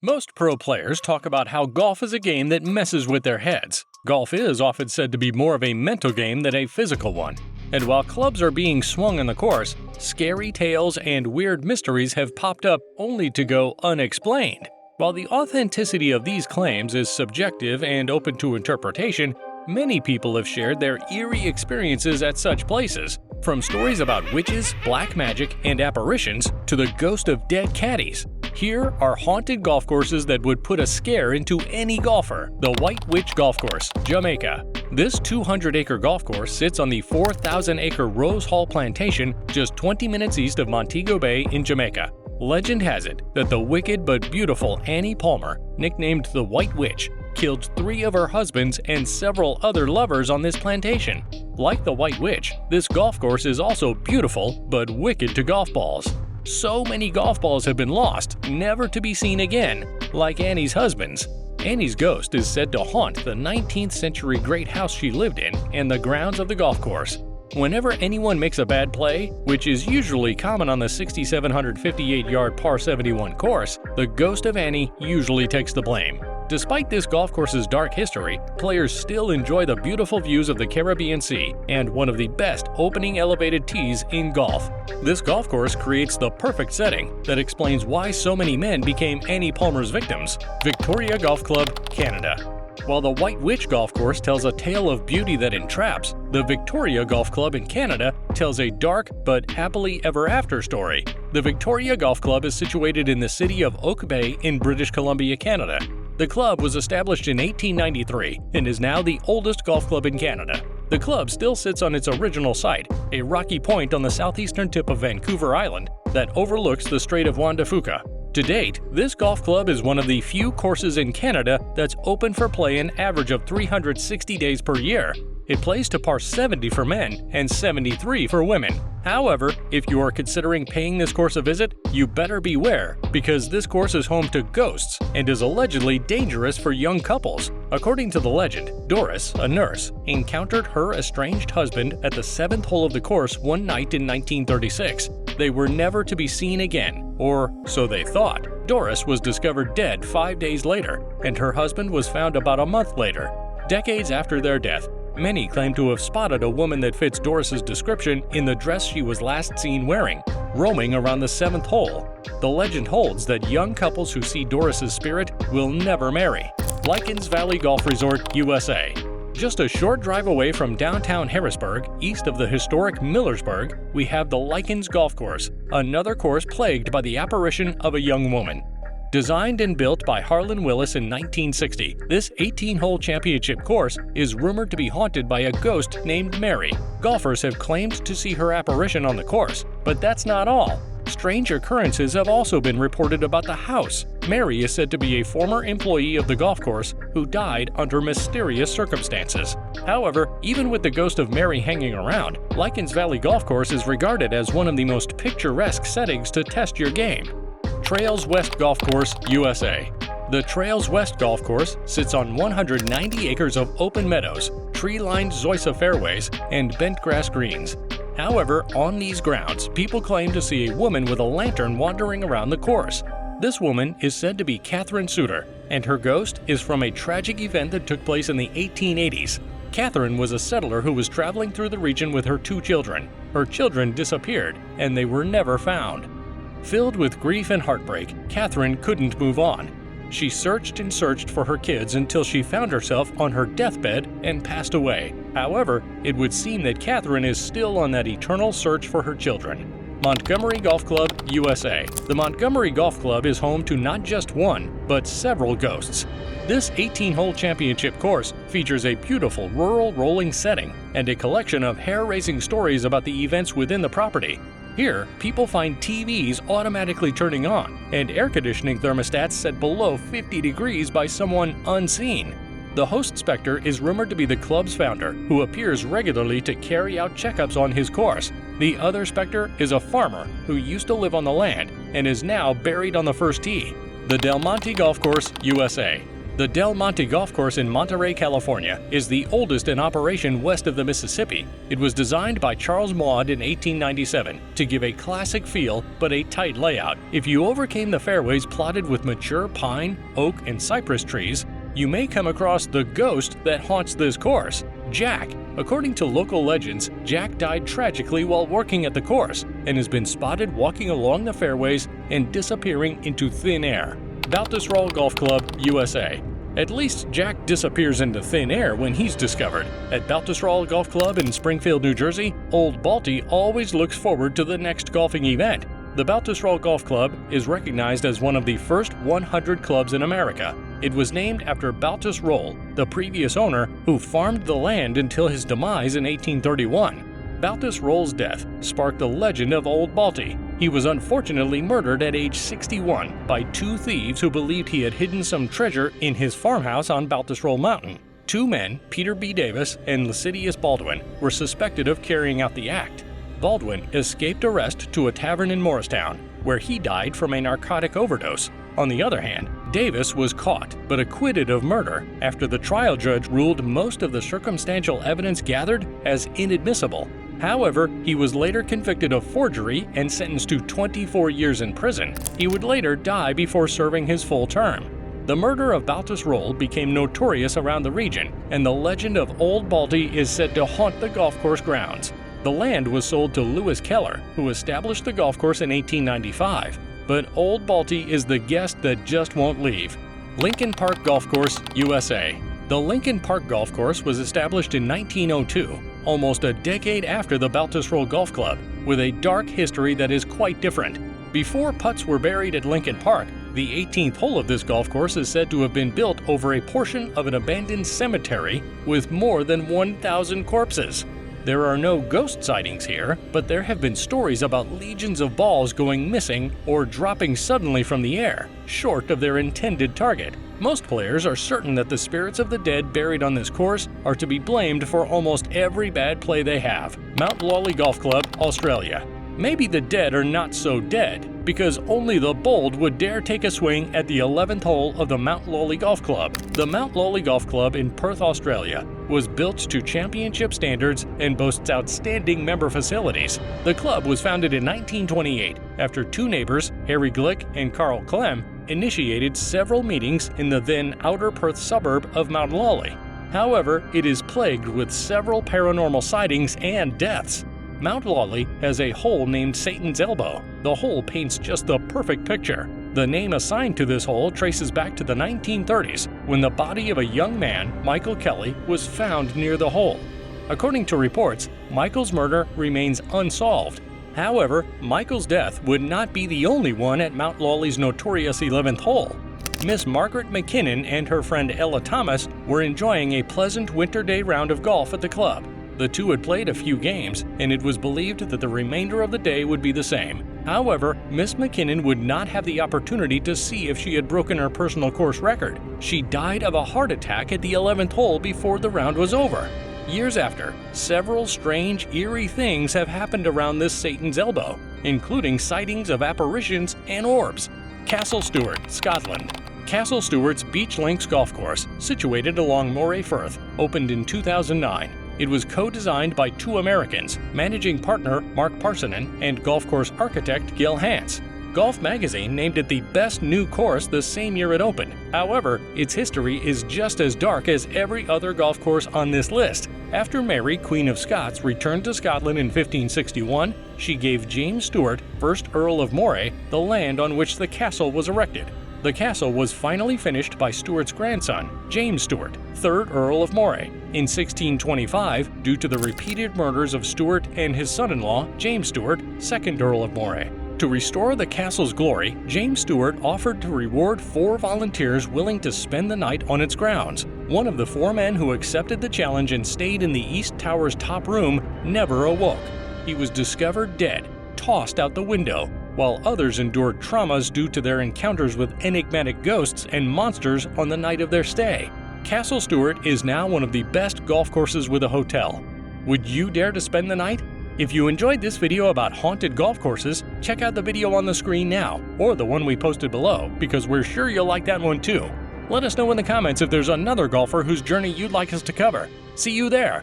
Most pro players talk about how golf is a game that messes with their heads. Golf is often said to be more of a mental game than a physical one. And while clubs are being swung on the course, scary tales and weird mysteries have popped up only to go unexplained. While the authenticity of these claims is subjective and open to interpretation, many people have shared their eerie experiences at such places, from stories about witches, black magic, and apparitions to the ghost of dead caddies. Here are haunted golf courses that would put a scare into any golfer. The White Witch Golf Course, Jamaica. This 200-acre golf course sits on the 4,000-acre Rose Hall Plantation just 20 minutes east of Montego Bay in Jamaica. Legend has it that the wicked but beautiful Annie Palmer, nicknamed the White Witch, killed 3 of her husbands and several other lovers on this plantation. Like the White Witch, this golf course is also beautiful but wicked to golf balls. So many golf balls have been lost, never to be seen again, like Annie's husband's. Annie's ghost is said to haunt the 19th century great house she lived in and the grounds of the golf course. Whenever anyone makes a bad play, which is usually common on the 6,758-yard par 71 course, the ghost of Annie usually takes the blame. Despite this golf course's dark history, players still enjoy the beautiful views of the Caribbean Sea and one of the best opening elevated tees in golf. This golf course creates the perfect setting that explains why so many men became Annie Palmer's victims. Victoria Golf Club, Canada. While the White Witch Golf Course tells a tale of beauty that entraps, the Victoria Golf Club in Canada tells a dark but happily ever after story. The Victoria Golf Club is situated in the city of Oak Bay in British Columbia, Canada. The club was established in 1893 and is now the oldest golf club in Canada. The club still sits on its original site, a rocky point on the southeastern tip of Vancouver Island that overlooks the Strait of Juan de Fuca. To date, this golf club is one of the few courses in Canada that's open for play an average of 360 days per year. It plays to par 70 for men and 73 for women. However, if you are considering paying this course a visit, you better beware, because this course is home to ghosts and is allegedly dangerous for young couples. According to the legend, Doris, a nurse, encountered her estranged husband at the 7th hole of the course one night in 1936. They were never to be seen again, or so they thought. Doris was discovered dead 5 days later, and her husband was found about a month later. Decades after their death, many claim to have spotted a woman that fits Doris's description in the dress she was last seen wearing, roaming around the 7th hole. The legend holds that young couples who see Doris's spirit will never marry. Lycans Valley Golf Resort, USA. Just a short drive away from downtown Harrisburg, east of the historic Millersburg, we have the Lycans Golf Course, another course plagued by the apparition of a young woman. Designed and built by Harlan Willis in 1960, this 18-hole championship course is rumored to be haunted by a ghost named Mary. Golfers have claimed to see her apparition on the course, but that's not all. Strange occurrences have also been reported about the house. Mary is said to be a former employee of the golf course who died under mysterious circumstances. However, even with the ghost of Mary hanging around, Lycans Valley Golf Course is regarded as one of the most picturesque settings to test your game. Trails West Golf Course, USA. The Trails West Golf Course sits on 190 acres of open meadows, tree-lined zoysia fairways, and bent grass greens. However, on these grounds, people claim to see a woman with a lantern wandering around the course. This woman is said to be Catherine Suter, and her ghost is from a tragic event that took place in the 1880s. Catherine was a settler who was traveling through the region with her 2 children. Her children disappeared, and they were never found. Filled with grief and heartbreak, Catherine couldn't move on. She searched and searched for her kids until she found herself on her deathbed and passed away. However, it would seem that Catherine is still on that eternal search for her children. Montgomery Golf Club, USA. The Montgomery Golf Club is home to not just one, but several ghosts. This 18-hole championship course features a beautiful rural rolling setting and a collection of hair-raising stories about the events within the property. Here, people find TVs automatically turning on and air conditioning thermostats set below 50 degrees by someone unseen. The host specter is rumored to be the club's founder, who appears regularly to carry out checkups on his course. The other specter is a farmer who used to live on the land and is now buried on the first tee. The Del Monte Golf Course, USA. The Del Monte Golf Course in Monterey, California, is the oldest in operation west of the Mississippi. It was designed by Charles Maud in 1897 to give a classic feel but a tight layout. If you overcame the fairways plotted with mature pine, oak, and cypress trees, you may come across the ghost that haunts this course, Jack. According to local legends, Jack died tragically while working at the course and has been spotted walking along the fairways and disappearing into thin air. Baltusrol Golf Club, USA. At least Jack disappears into thin air when he's discovered. At Baltusrol Golf Club in Springfield, New Jersey, Old Balti always looks forward to the next golfing event. The Baltusrol Golf Club is recognized as one of the first 100 clubs in America. It was named after Baltus Roll, the previous owner who farmed the land until his demise in 1831. Baltus Roll's death sparked the legend of Old Balti. He was unfortunately murdered at age 61 by two thieves who believed he had hidden some treasure in his farmhouse on Baltusrol Mountain. Two men, Peter B. Davis and Lycidius Baldwin, were suspected of carrying out the act. Baldwin escaped arrest to a tavern in Morristown, where he died from a narcotic overdose. On the other hand, Davis was caught but acquitted of murder after the trial judge ruled most of the circumstantial evidence gathered as inadmissible. However, he was later convicted of forgery and sentenced to 24 years in prison. He would later die before serving his full term. The murder of Baltus Roll became notorious around the region, and the legend of Old Balti is said to haunt the golf course grounds. The land was sold to Lewis Keller, who established the golf course in 1895. But Old Balti is the guest that just won't leave. Lincoln Park Golf Course, USA. The Lincoln Park Golf Course was established in 1902, almost a decade after the Baltusrol Golf Club, with a dark history that is quite different. Before putts were buried at Lincoln Park, the 18th hole of this golf course is said to have been built over a portion of an abandoned cemetery with more than 1,000 corpses. There are no ghost sightings here, but there have been stories about legions of balls going missing or dropping suddenly from the air, short of their intended target. Most players are certain that the spirits of the dead buried on this course are to be blamed for almost every bad play they have. Mount Lawley Golf Club, Australia. Maybe the dead are not so dead, because only the bold would dare take a swing at the 11th hole of the Mount Lawley Golf Club. The Mount Lawley Golf Club in Perth, Australia, was built to championship standards and boasts outstanding member facilities. The club was founded in 1928 after two neighbors, Harry Glick and Carl Clem, initiated several meetings in the then outer Perth suburb of Mount Lawley. However, it is plagued with several paranormal sightings and deaths. Mount Lawley has a hole named Satan's Elbow. The hole paints just the perfect picture. The name assigned to this hole traces back to the 1930s, when the body of a young man, Michael Kelly, was found near the hole. According to reports, Michael's murder remains unsolved. However, Michael's death would not be the only one at Mount Lawley's notorious 11th hole. Miss Margaret McKinnon and her friend Ella Thomas were enjoying a pleasant winter day round of golf at the club. The two had played a few games, and it was believed that the remainder of the day would be the same. However, Miss McKinnon would not have the opportunity to see if she had broken her personal course record. She died of a heart attack at the 11th hole before the round was over. Years after, several strange, eerie things have happened around this Satan's Elbow, including sightings of apparitions and orbs. Castle Stewart, Scotland. Castle Stewart's Beach Links Golf Course, situated along Moray Firth, opened in 2009. It was co-designed by two Americans, managing partner Mark Parsonen and golf course architect Gil Hance. Golf Magazine named it the best new course the same year it opened. However, its history is just as dark as every other golf course on this list. After Mary, Queen of Scots, returned to Scotland in 1561, she gave James Stewart, 1st Earl of Moray, the land on which the castle was erected. The castle was finally finished by Stewart's grandson, James Stewart, 3rd Earl of Moray, in 1625 due to the repeated murders of Stewart and his son-in-law, James Stewart, 2nd Earl of Moray. To restore the castle's glory, James Stewart offered to reward 4 volunteers willing to spend the night on its grounds. One of the 4 men who accepted the challenge and stayed in the East Tower's top room never awoke. He was discovered dead, tossed out the window, while others endured traumas due to their encounters with enigmatic ghosts and monsters on the night of their stay. Castle Stewart is now one of the best golf courses with a hotel. Would you dare to spend the night? If you enjoyed this video about haunted golf courses, check out the video on the screen now, or the one we posted below, because we're sure you'll like that one too. Let us know in the comments if there's another golfer whose journey you'd like us to cover. See you there!